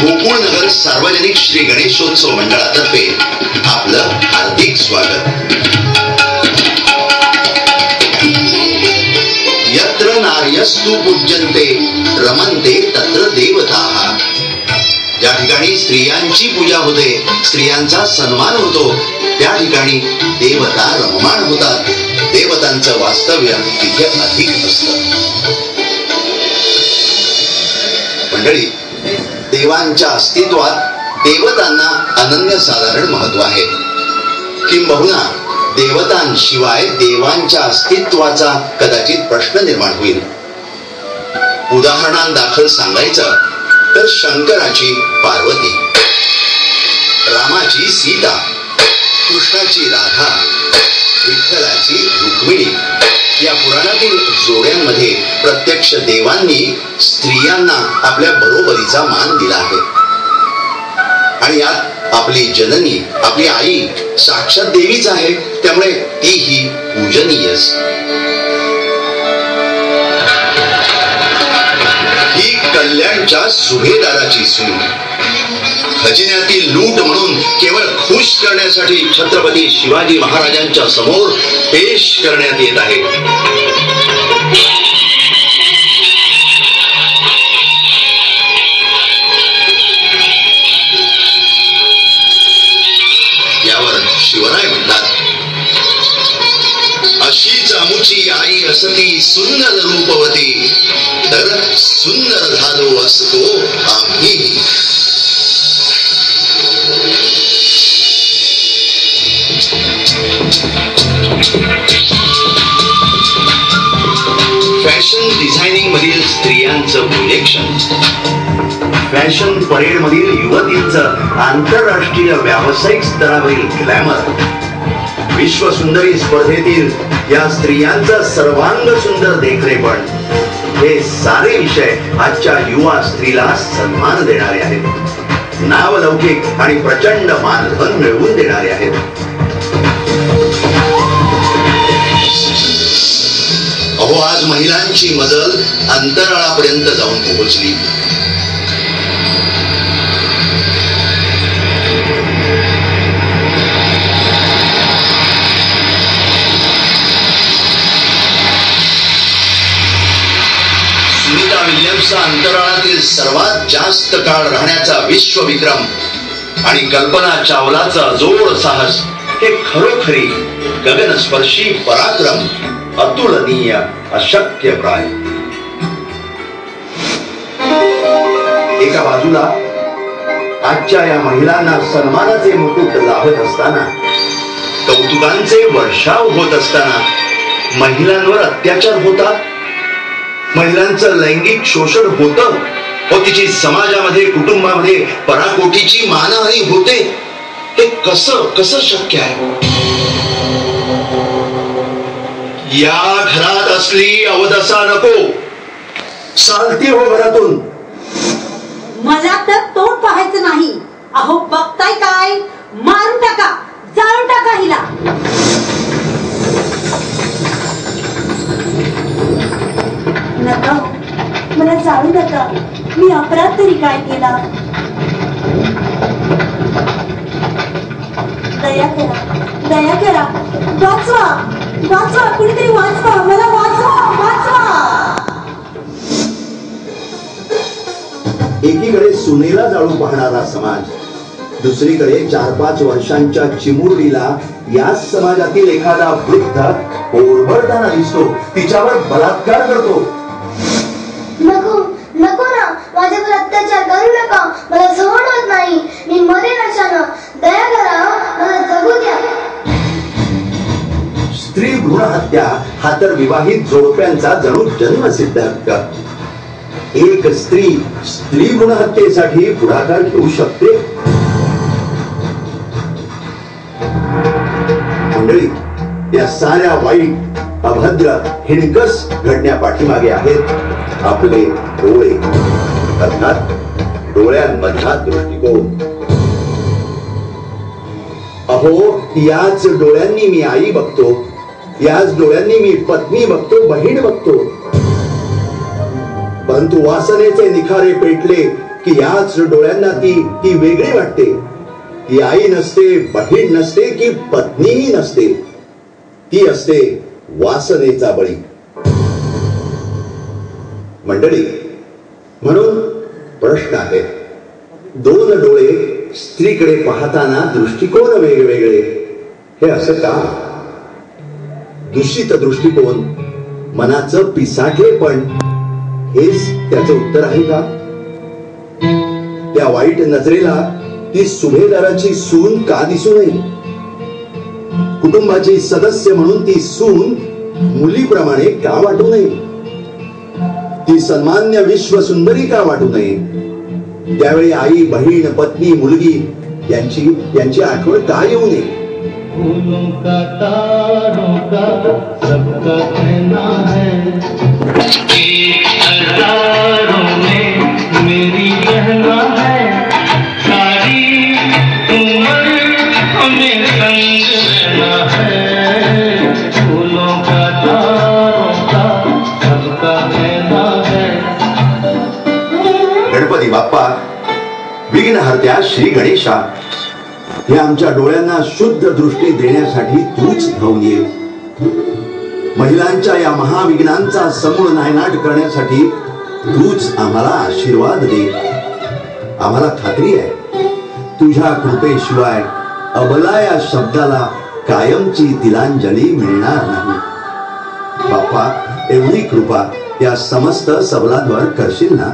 गोकुळनगर सार्वजनिक श्री गणेशोत्सव मंडळातर्फे आपलं हार्दिक स्वागत. यत्र नार्यस्तु पूज्यन्ते रमन्ते तत्र देवताः. ज्या ठिकाणी स्त्रियांची पूजा होते, स्त्रियांचा सन्मान होतो, त्या ठिकाणी देवता रममाण होतात. देवतांचं वास्तव्य तिथे अधिक असतं. मंडळी, देवांच्या अस्तित्वात देवतांना अनन्यसाधारण महत्व आहे. किंबहुना देवतांशिवाय देवांच्या अस्तित्वाचा कदाचित प्रश्न निर्माण होईल. उदाहरणांदाखल सांगायचं तर शंकराची पार्वती, रामाची सीता, कृष्णाची राधा, विठ्ठलाची रुक्मिणी या पुराणातील जोड्यांमध्ये प्रत्यक्ष देवांनी स्त्रियांना आपल्या बरोबरीचा मान दिला आहे. आणि यात आपली जननी, आपली आई साक्षात देवीच आहे, त्यामुळे तीही पूजनीयच. ही कल्याणच्या सुभेदाराची सून, खजिन्यातील लूट म्हणून केवळ खुश करण्यासाठी छत्रपती शिवाजी महाराजांच्या समोर पेश करण्यात येत आहे. यावर शिवराय म्हणतात, अशीच आमुची आई असती सुंदर रूपवती, तर सुंदर झालो असतो आम्ही. फॅशन डिझायनिंग मधील स्त्रियांचं प्रोजेक्शन, फॅशन परेड मधील युवतींचं आंतरराष्ट्रीय व्यावसायिक स्तरावरील ग्लॅमर, विश्व सुंदरी स्पर्धेतील या स्त्रियांचं सर्वांग सुंदर देखरेपण, हे सारे विषय आजच्या युवा स्त्रीला सन्मान देणारे आहेत, नावलौकिक आणि प्रचंड मानधन मिळवून देणारे आहेत. अहो, आज महिलांची मजल अंतराळापर्यंत जाऊन पोहोचली. सुनीता विल्यम्सचा अंतराळातील सर्वात जास्त काळ राहण्याचा विश्वविक्रम आणि कल्पना चावलाचा जोड साहस, हे खरोखरी गगनस्पर्शी पराक्रम, अतुलनीय, अशक्य प्राय. एका बाजूला आजच्या या महिलांना सन्मानाचे मुकुट लाभत असताना, कौतुकांचे वर्षाव होत असताना, महिलांवर अत्याचार होतात, महिलांचं लैंगिक शोषण होतं, व तिची समाजामध्ये, कुटुंबामध्ये पराकोटीची मानहानी होते. हे कसं शक्य आहे? या घरात असली अवदसा नको, चालती हो घरातून. मला तर तोंड पाहायचं नाही. अहो, बघताय काय? मारून टाका, जाळून टाका हिला. नका, मला जाळू नका. मी अपराध तरी काय केला? दया करा, दया करा, वाचवा, वाचवा, कुणीतरी वाचवा, मला वाचवा, वाचवा. एकीकडे सुनेला जाळू पाहणारा समाज, दुसरीकडे 4-5 वर्षांच्या चिमुरडीला याच समाजातील एखादा वृद्ध ओरबडताना दिसतो, तिच्यावर बलात्कार करतो. नको नको ना, माझ्यावर अत्याचार करू नका. मला सहन होत नाही. मी मरेन अचानक. दया करा, मला जगू द्या. स्त्री भ्रूण हत्या हा तर विवाहित जोडप्यांचा जणू जन्मसिद्ध हक्क. एक स्त्री भ्रूण हत्येसाठी पुढाकार घेऊ शकते? मंडळी, या साऱ्या वाईट, अभद्र, हिणकस घडण्या पाठीमागे आहेत आपले डोळे, अर्थात डोळ्यांमधला दृष्टिकोन. अहो, याच डोळ्यांनी मी आई बघतो, याच डोळ्यांनी मी पत्नी बघतो, बहीण बघतो. परंतु वासनेचे निखारे पेटले की याच डोळ्यांना ती वेगळी वाटते. ती आई नसते, बहीण नसते की पत्नीही नसते. ती असते वासनेचा बळी. मंडळी, म्हणून प्रश्न आहे, दोन डोळे स्त्रीकडे पाहताना दृष्टिकोन वेगवेगळे, हे असं का? दूषित दृष्टिकोन, मनाचं पिसाटलेपण, हेच त्याचं उत्तर आहे का? त्या वाईट नजरेला ती सुभेदाराची सून का दिसू नये? कुटुंबाची सदस्य म्हणून ती सून मुलीप्रमाणे का वाटू नये? ती सन्मान्य विश्व सुंदरी का वाटू नये? त्यावेळी आई, बहीण, पत्नी, मुलगी यांची आठवण का येऊ नये? फूलों का तारों का सबका कहना है कि हजारों में मेरी कहना है, सारी उम्र हमें संग रहना है. फूलों का तारों का सबका कहना है. गणपती बाप्पा, विघ्नहर्त्या श्री गणेशा, हे आमच्या डोळ्यांना शुद्ध दृष्टी देण्यासाठी तूच धावून ये. महिलांच्या या महाविघ्नांचा समूळ नायनाट करण्यासाठी तूच आम्हाला आशीर्वाद दे. आम्हाला खात्री आहे, तुझ्या कृपेशिवाय अबला या शब्दाला कायमची तिलांजली मिळणार नाही. बाप्पा, एवढी कृपा या समस्त सबलांवर करशील ना?